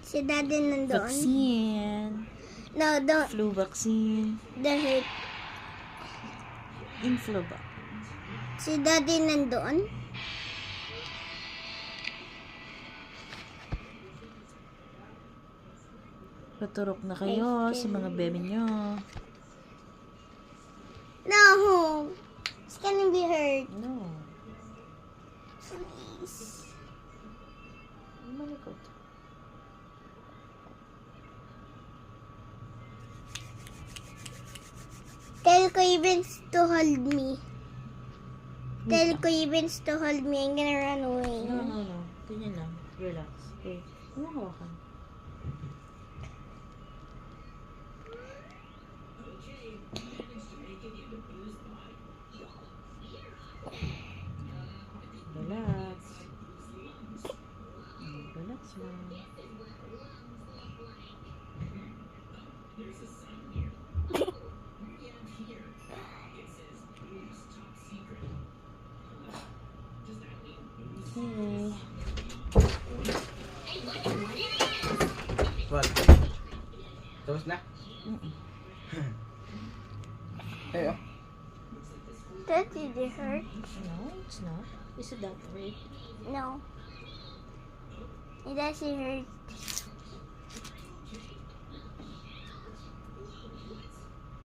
Si Daddy nandoon. Vaccine. No, don't. Flu vaccine. The hurt. Influvac. Si Daddy nandoon. Paturok na kayo sa mga bebe nyo. No. It's gonna be hurt. No. Please. Malikot. Tell Kuya Vince to hold me. Tell Kuya Vince to hold me. I'm gonna run away. No. Ganyan lang. Relax. Okay. Ano hawakan? Relax. Relax lang. Okay. What? Tapos na? Hey, oh. That did hurt. No, it's not. Is it that way? No. It doesn't hurt.